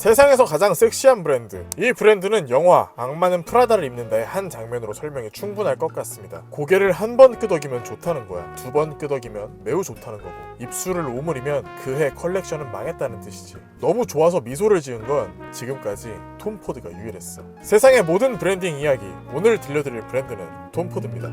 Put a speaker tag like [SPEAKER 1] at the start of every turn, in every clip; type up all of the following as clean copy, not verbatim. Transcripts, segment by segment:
[SPEAKER 1] 세상에서 가장 섹시한 브랜드. 이 브랜드는 영화 악마는 프라다를 입는다의 한 장면으로 설명이 충분할 것 같습니다. 고개를 한 번 끄덕이면 좋다는 거야. 두 번 끄덕이면 매우 좋다는 거고, 입술을 오므리면 그 해 컬렉션은 망했다는 뜻이지. 너무 좋아서 미소를 지은 건 지금까지 톰 포드가 유일했어. 세상의 모든 브랜딩 이야기, 오늘 들려드릴 브랜드는 톰 포드입니다.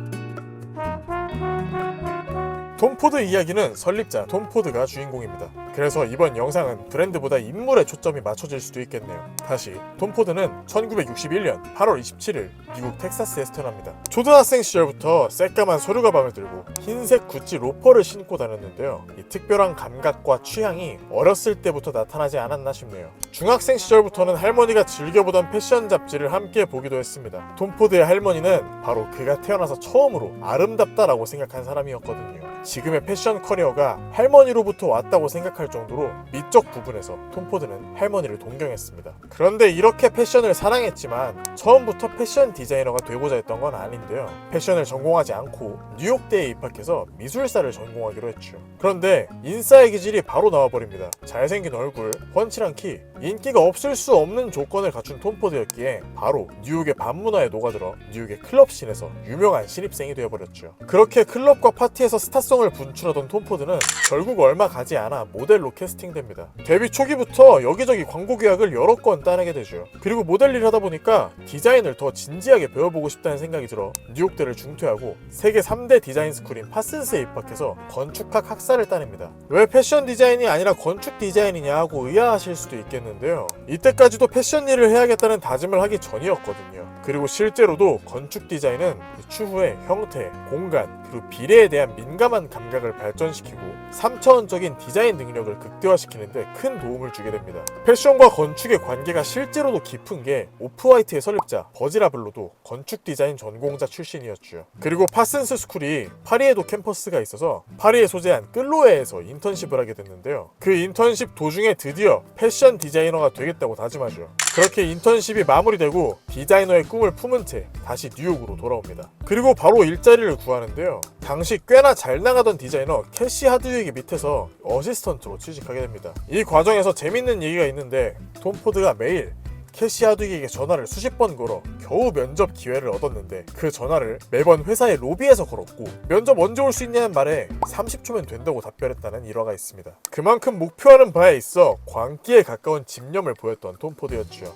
[SPEAKER 1] 톰 포드 이야기는 설립자 톰 포드가 주인공입니다. 그래서 이번 영상은 브랜드보다 인물에 초점이 맞춰질 수도 있겠네요. 다시, 톰 포드는 1961년 8월 27일 미국 텍사스에서 태어납니다. 초등학생 시절부터 새까만 서류 가방을 들고 흰색 구찌 로퍼를 신고 다녔는데요. 이 특별한 감각과 취향이 어렸을 때부터 나타나지 않았나 싶네요. 중학생 시절부터는 할머니가 즐겨보던 패션 잡지를 함께 보기도 했습니다. 톰 포드의 할머니는 바로 그가 태어나서 처음으로 아름답다라고 생각한 사람이었거든요. 지금의 패션 커리어가 할머니로부터 왔다고 생각할 정도로 미적 부분에서 톰 포드는 할머니를 동경했습니다. 그런데 이렇게 패션을 사랑했지만 처음부터 패션 디자이너가 되고자 했던 건 아닌데요. 패션을 전공하지 않고 뉴욕대에 입학해서 미술사를 전공하기로 했죠. 그런데 인싸의 기질이 바로 나와버립니다. 잘생긴 얼굴, 훤칠한 키, 인기가 없을 수 없는 조건을 갖춘 톰 포드였기에 바로 뉴욕의 밤문화에 녹아들어 뉴욕의 클럽씬에서 유명한 신입생이 되어버렸죠. 그렇게 클럽과 파티에서 스타성을 분출하던 톰 포드는 결국 얼마 가지 않아 모델로 캐스팅됩니다. 데뷔 초기부터 여기저기 광고 계약을 여러 건 따내게 되죠. 그리고 모델 일을 하다 보니까 디자인을 더 진지하게 배워보고 싶다는 생각이 들어 뉴욕대를 중퇴하고 세계 3대 디자인 스쿨인 파슨스에 입학해서 건축학 학사를 따냅니다. 왜 패션 디자인이 아니라 건축 디자인이냐 하고 의아하실 수도 있겠는데요. 이때까지도 패션 일을 해야겠다는 다짐을 하기 전이었거든요. 그리고 실제로도 건축 디자인은 추후에 형태, 공간, 그리고 비례에 대한 민감한 감각을 발전시키고 3차원적인 디자인 능력을 극대화시키는데 큰 도움을 주게 됩니다. 패션과 건축의 관계가 실제로도 깊은 게 오프화이트의 설립자 버지라블로도 건축 디자인 전공자 출신이었죠. 그리고 파슨스 스쿨이 파리에도 캠퍼스가 있어서 파리에 소재한 끌로에에서 인턴십을 하게 됐는데요. 그 인턴십 도중에 드디어 패션 디자이너가 되겠다고 다짐하죠. 그렇게 인턴십이 마무리되고 디자이너의 꿈을 품은 채 다시 뉴욕으로 돌아옵니다. 그리고 바로 일자리를 구하는데요. 당시 꽤나 잘 나가던 디자이너 캐시 하드윅 밑에서 어시스턴트로 취직하게 됩니다. 이 과정에서 재밌는 얘기가 있는데 톰 포드가 매일 캐시 하드윅에게 전화를 수십 번 걸어 겨우 면접 기회를 얻었는데 그 전화를 매번 회사의 로비에서 걸었고 면접 언제 올 수 있냐는 말에 30초면 된다고 답변했다는 일화가 있습니다. 그만큼 목표하는 바에 있어 광기에 가까운 집념을 보였던 톰 포드였죠.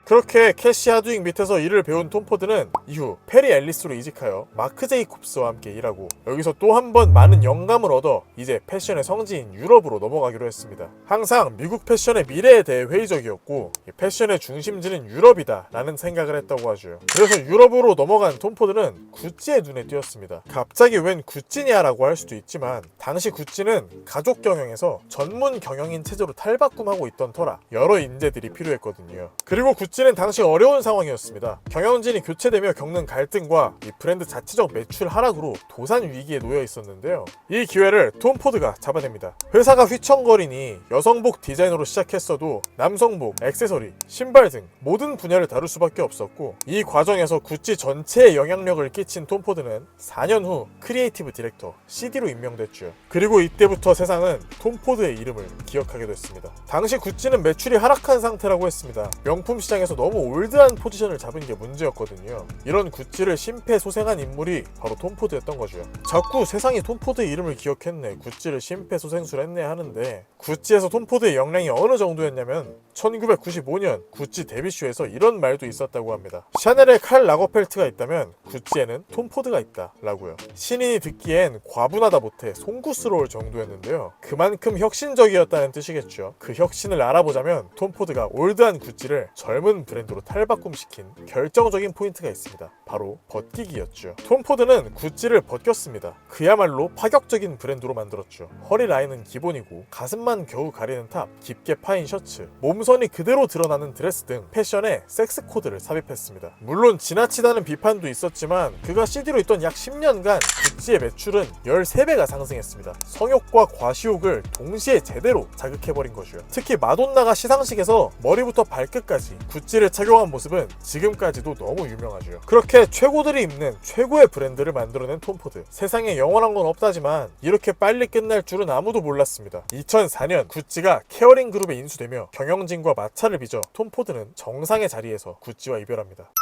[SPEAKER 1] 그렇게 캐시 하드윅 밑에서 일을 배운 톰 포드는 이후 페리 앨리스로 이직하여 마크 제이콥스와 함께 일하고 여기서 또 한 번 많은 영감을 얻어 이제 패션의 성지인 유럽으로 넘어가기로 했습니다. 항상 미국 패션의 미래에 대해 회의적이었고 패션의 중심지는 유럽이다 라는 생각을 했다고 하죠. 그래서 유럽으로 넘어간 톰 포드는 구찌의 눈에 띄었습니다. 갑자기 웬 구찌냐 라고 할 수도 있지만 당시 구찌는 가족 경영에서 전문 경영인 체제로 탈바꿈하고 있던 터라 여러 인재들이 필요했거든요. 그리고 구찌는 당시 어려운 상황이었습니다. 경영진이 교체되며 겪는 갈등과 이 브랜드 자체적 매출 하락으로 도산 위기에 놓여 있었는데요. 이 기회를 톰 포드가 잡아냅니다. 회사가 휘청거리니 여성복 디자이너로 시작했어도 남성복, 액세서리, 신발 등 모든 분야를 다룰 수밖에 없었고 이 과정에서 구찌 전체에 영향력을 끼친 톰 포드는 4년 후 크리에이티브 디렉터 CD로 임명됐죠. 그리고 이때부터 세상은 톰 포드의 이름을 기억하게 됐습니다. 당시 구찌는 매출이 하락한 상태라고 했습니다. 명품 시장에서 너무 올드한 포지션을 잡은 게 문제였거든요. 이런 구찌를 심폐소생한 인물이 바로 톰 포드였던 거죠. 자꾸 세상이 톰 포드의 이름을 기억했네, 구찌를 심폐소생술 했네 하는데 구찌에서 톰 포드의 역량이 어느 정도였냐면 1995년 구찌 데뷔쇼에서 이런 말도 있었다고 합니다. 샤넬에 칼 라거펠트가 있다면 구찌에는 톰 포드가 있다 라고요. 신인이 듣기엔 과분하다 못해 송구스러울 정도였는데요. 그만큼 혁신적이었다는 뜻이겠죠. 그 혁신을 알아보자면 톰 포드가 올드한 구찌를 젊은 브랜드로 탈바꿈시킨 결정적인 포인트가 있습니다. 바로 벗기기였죠. 톰 포드는 구찌를 벗겼습니다. 그야말로 파격적인 브랜드로 만들었죠. 허리 라인은 기본이고 가슴만 겨우 가리는 탑, 깊게 파인 셔츠, 몸선이 그대로 드러나는 드레스 등 패션에 섹스 코드를 삽입했습니다. 물론 지나치다는 비판도 있었지만 그가 CD로 있던 약 10년간 구찌의 매출은 13배가 상승했습니다. 성욕과 과시욕을 동시에 제대로 자극해버린 것이요. 특히 마돈나가 시상식에서 머리부터 발끝까지 구찌 구찌를 착용한 모습은 지금까지도 너무 유명하죠. 그렇게 최고들이 입는 최고의 브랜드를 만들어낸 톰 포드. 세상에 영원한 건 없다지만 이렇게 빨리 끝날 줄은 아무도 몰랐습니다. 2004년 구찌가 케어링 그룹에 인수되며 경영진과 마찰을 빚어 톰 포드는 정상의 자리에서 구찌와 이별합니다.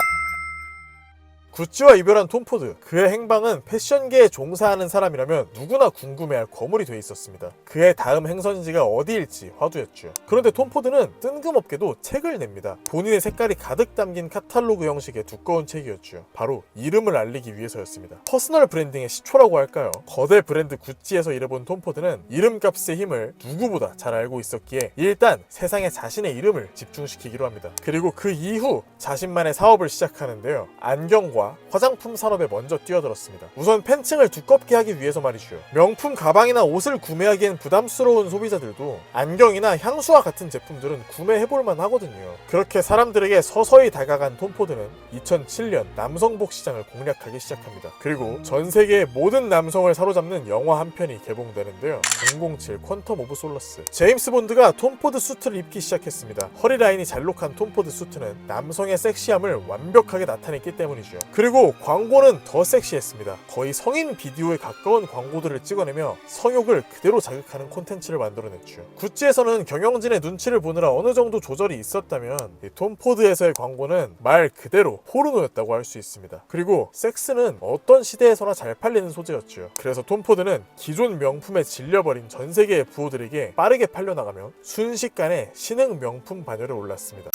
[SPEAKER 1] 구찌와 이별한 톰 포드. 그의 행방은 패션계에 종사하는 사람이라면 누구나 궁금해할 거물이 돼 있었습니다. 그의 다음 행선지가 어디일지 화두였죠. 그런데 톰 포드는 뜬금없게도 책을 냅니다. 본인의 색깔이 가득 담긴 카탈로그 형식의 두꺼운 책이었죠. 바로 이름을 알리기 위해서였습니다. 퍼스널 브랜딩의 시초라고 할까요? 거대 브랜드 구찌에서 일해본 톰 포드는 이름값의 힘을 누구보다 잘 알고 있었기에 일단 세상에 자신의 이름을 집중시키기로 합니다. 그리고 그 이후 자신만의 사업을 시작하는데요. 안경과 화장품 산업에 먼저 뛰어들었습니다. 우선 팬층을 두껍게 하기 위해서 말이죠. 명품 가방이나 옷을 구매하기엔 부담스러운 소비자들도 안경이나 향수와 같은 제품들은 구매해볼만 하거든요. 그렇게 사람들에게 서서히 다가간 톰 포드는 2007년 남성복 시장을 공략하기 시작합니다. 그리고 전 세계의 모든 남성을 사로잡는 영화 한 편이 개봉되는데요. 007 퀀텀 오브 솔러스. 제임스 본드가 톰 포드 수트를 입기 시작했습니다. 허리 라인이 잘록한 톰 포드 수트는 남성의 섹시함을 완벽하게 나타냈기 때문이죠. 그리고 광고는 더 섹시했습니다. 거의 성인 비디오에 가까운 광고들을 찍어내며 성욕을 그대로 자극하는 콘텐츠를 만들어냈죠. 구찌에서는 경영진의 눈치를 보느라 어느 정도 조절이 있었다면 톰 포드에서의 광고는 말 그대로 포르노였다고 할 수 있습니다. 그리고 섹스는 어떤 시대에서나 잘 팔리는 소재였죠. 그래서 톰 포드는 기존 명품에 질려버린 전 세계의 부호들에게 빠르게 팔려나가며 순식간에 신흥 명품 반열에 올랐습니다.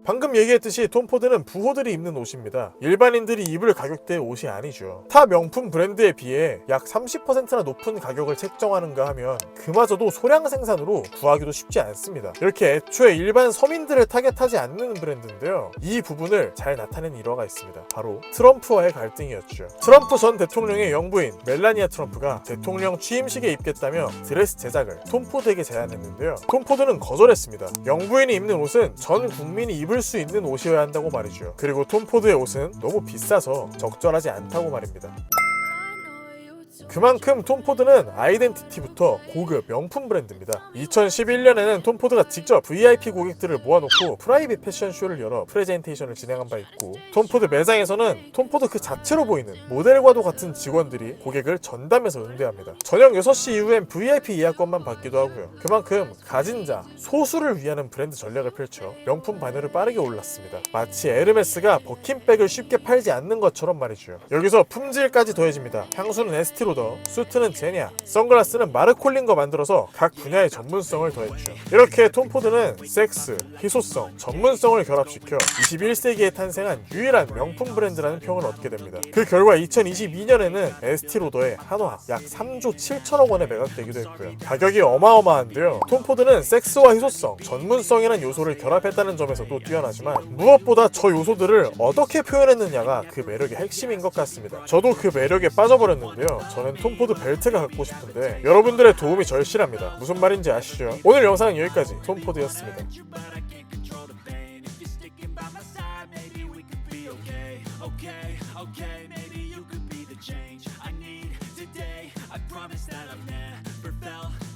[SPEAKER 1] 방금 얘기했듯이 톰 포드는 부호들이 입는 옷입니다. 일반인들이 입을 가격대의 옷이 아니죠. 타 명품 브랜드에 비해 약 30%나 높은 가격을 책정하는가 하면 그마저도 소량 생산으로 구하기도 쉽지 않습니다. 이렇게 애초에 일반 서민들을 타겟하지 않는 브랜드인데요. 이 부분을 잘 나타낸 일화가 있습니다. 바로 트럼프와의 갈등이었죠. 트럼프 전 대통령의 영부인 멜라니아 트럼프가 대통령 취임식에 입겠다며 드레스 제작을 톰 포드에게 제안했는데요. 톰 포드는 거절했습니다. 영부인이 입는 옷은 전 국민이 입을 수 있는 옷이어야 한다고 말이죠. 그리고 톰 포드의 옷은 너무 비싸서 적절하지 않다고 말입니다. 그만큼 톰 포드는 아이덴티티부터 고급 명품 브랜드입니다. 2011년에는 톰 포드가 직접 VIP 고객들을 모아놓고 프라이빗 패션쇼를 열어 프레젠테이션을 진행한 바 있고, 톰 포드 매장에서는 톰 포드 그 자체로 보이는 모델과도 같은 직원들이 고객을 전담해서 응대합니다. 저녁 6시 이후엔 VIP 예약권만 받기도 하고요. 그만큼 가진 자, 소수를 위하는 브랜드 전략을 펼쳐 명품 반열을 빠르게 올랐습니다. 마치 에르메스가 버킨백을 쉽게 팔지 않는 것처럼 말이죠. 여기서 품질까지 더해집니다. 향수는 에스티로더, 수트는 제냐, 선글라스는 마르콜린거 만들어서 각 분야의 전문성을 더했죠. 이렇게 톰 포드는 섹스, 희소성, 전문성을 결합시켜 21세기에 탄생한 유일한 명품 브랜드라는 평을 얻게 됩니다. 그 결과 2022년에는 에스티로더의 한화 약 3조 7천억 원에 매각되기도 했고요. 가격이 어마어마한데요. 톰 포드는 섹스와 희소성, 전문성이라는 요소를 결합했다는 점에서도 뛰어나지만 무엇보다 저 요소들을 어떻게 표현했느냐가 그 매력의 핵심인 것 같습니다. 저도 그 매력에 빠져버렸는데요. 저는 톰 포드 벨트가 갖고 싶은데 여러분들의 도움이 절실합니다. 무슨 말인지 아시죠? 오늘 영상은 여기까지. 톰 포드였습니다.
[SPEAKER 2] Okay, maybe you could be the change I need today. I promise that I've never